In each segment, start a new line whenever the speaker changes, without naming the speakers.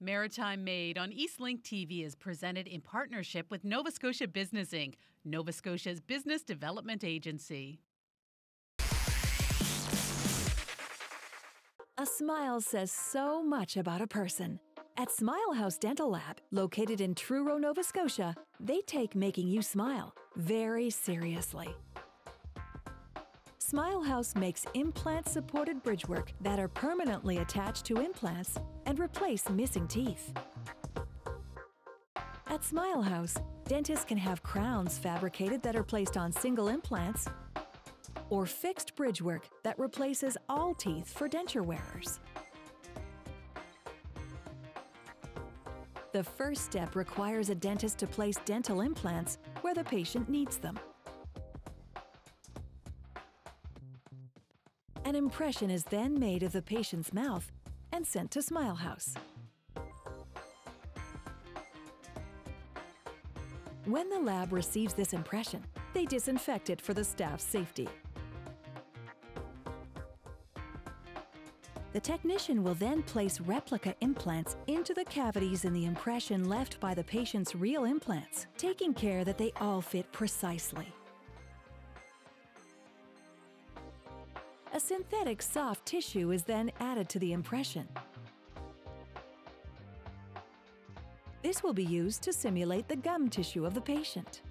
Maritime Made on Eastlink TV is presented in partnership with Nova Scotia Business Inc., Nova Scotia's business development agency.
A smile says so much about a person. At Smile House Dental Lab, located in Truro, Nova Scotia, they take making you smile very seriously. Smile House makes implant-supported bridgework that are permanently attached to implants and replace missing teeth. At Smile House, dentists can have crowns fabricated that are placed on single implants or fixed bridgework that replaces all teeth for denture wearers. The first step requires a dentist to place dental implants where the patient needs them. An impression is then made of the patient's mouth and sent to Smile House. When the lab receives this impression, they disinfect it for the staff's safety. The technician will then place replica implants into the cavities in the impression left by the patient's real implants, taking care that they all fit precisely. A synthetic soft tissue is then added to the impression. This will be used to simulate the gum tissue of the patient.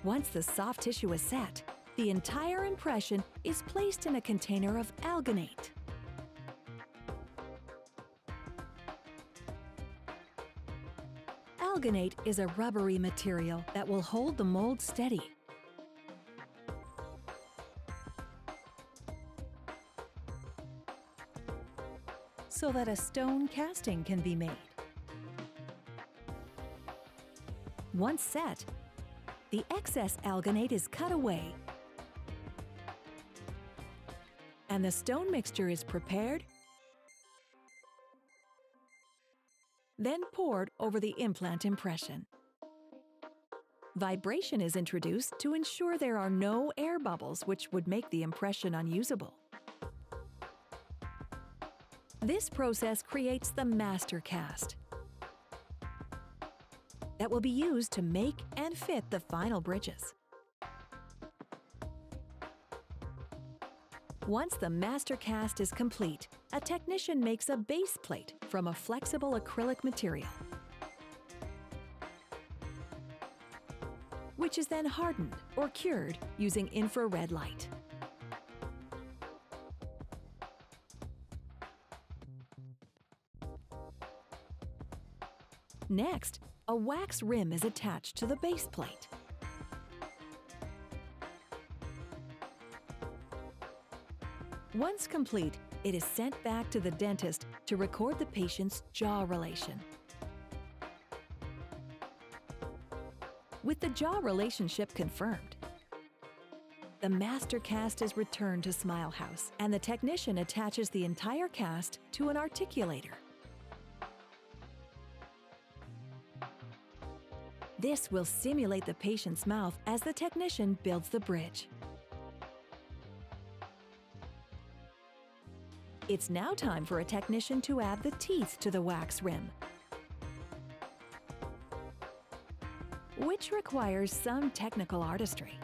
Once the soft tissue is set, the entire impression is placed in a container of alginate. Alginate is a rubbery material that will hold the mold steady. So that a stone casting can be made. Once set, the excess alginate is cut away, and the stone mixture is prepared, then poured over the implant impression. Vibration is introduced to ensure there are no air bubbles which would make the impression unusable. This process creates the master cast that will be used to make and fit the final bridges. Once the master cast is complete, a technician makes a base plate from a flexible acrylic material, which is then hardened or cured using infrared light. Next, a wax rim is attached to the base plate. Once complete, it is sent back to the dentist to record the patient's jaw relation. With the jaw relationship confirmed, the master cast is returned to Smile House, and the technician attaches the entire cast to an articulator. This will simulate the patient's mouth as the technician builds the bridge. It's now time for a technician to add the teeth to the wax rim, which requires some technical artistry.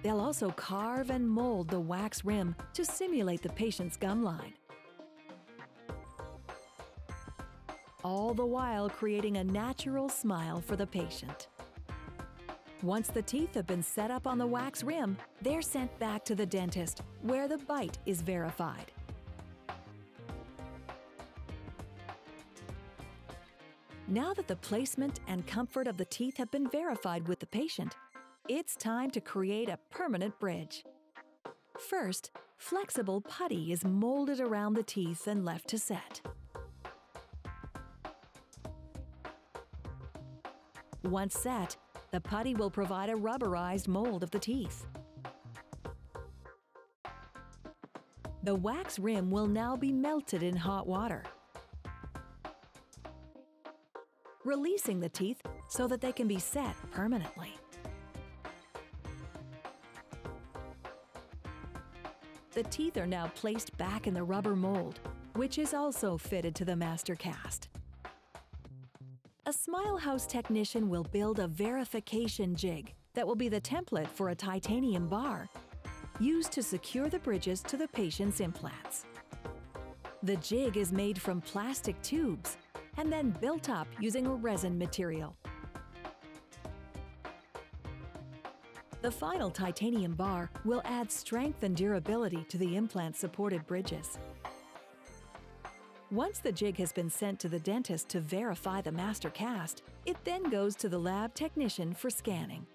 They'll also carve and mold the wax rim to simulate the patient's gum line, all the while creating a natural smile for the patient. Once the teeth have been set up on the wax rim, they're sent back to the dentist, where the bite is verified. Now that the placement and comfort of the teeth have been verified with the patient, it's time to create a permanent bridge. First, flexible putty is molded around the teeth and left to set. Once set, the putty will provide a rubberized mold of the teeth. The wax rim will now be melted in hot water, releasing the teeth so that they can be set permanently. The teeth are now placed back in the rubber mold, which is also fitted to the master cast. A Smile House technician will build a verification jig that will be the template for a titanium bar used to secure the bridges to the patient's implants. The jig is made from plastic tubes and then built up using a resin material. The final titanium bar will add strength and durability to the implant-supported bridges. Once the jig has been sent to the dentist to verify the master cast, it then goes to the lab technician for scanning.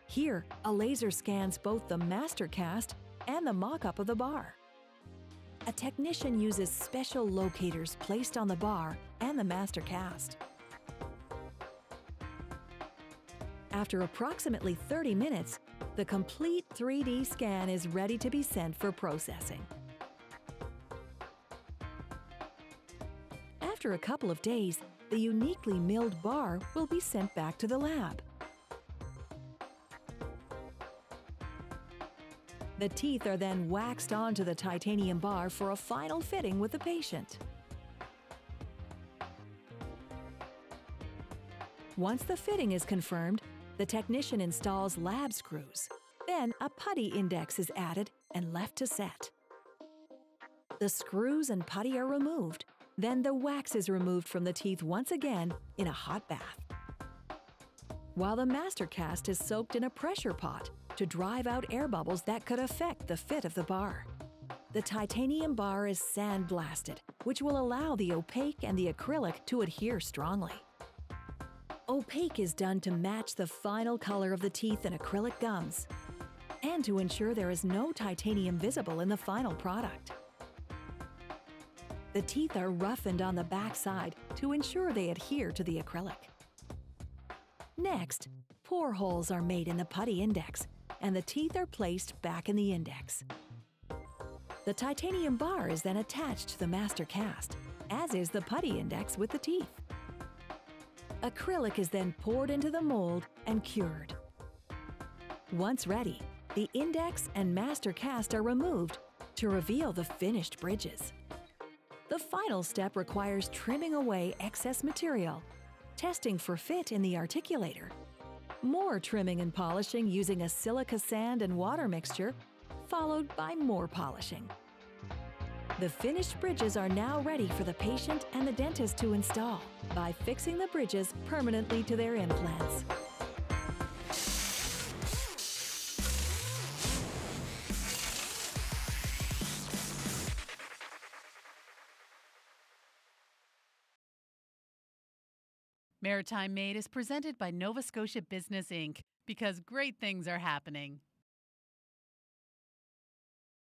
Here, a laser scans both the master cast and the mock-up of the bar. A technician uses special locators placed on the bar and the master cast. After approximately 30 minutes, the complete 3D scan is ready to be sent for processing. After a couple of days, the uniquely milled bar will be sent back to the lab. The teeth are then waxed onto the titanium bar for a final fitting with the patient. Once the fitting is confirmed, the technician installs lab screws. Then a putty index is added and left to set. The screws and putty are removed. Then the wax is removed from the teeth once again in a hot bath. While the master cast is soaked in a pressure pot to drive out air bubbles that could affect the fit of the bar. The titanium bar is sandblasted, which will allow the opaque and the acrylic to adhere strongly. Opaque is done to match the final color of the teeth and acrylic gums, and to ensure there is no titanium visible in the final product. The teeth are roughened on the back side to ensure they adhere to the acrylic. Next, pore holes are made in the putty index, and the teeth are placed back in the index. The titanium bar is then attached to the master cast, as is the putty index with the teeth. Acrylic is then poured into the mold and cured. Once ready, the index and master cast are removed to reveal the finished bridges. The final step requires trimming away excess material, testing for fit in the articulator, more trimming and polishing using a silica sand and water mixture, followed by more polishing. The finished bridges are now ready for the patient and the dentist to install by fixing the bridges permanently to their implants.
Maritime Made is presented by Nova Scotia Business Inc. because great things are happening.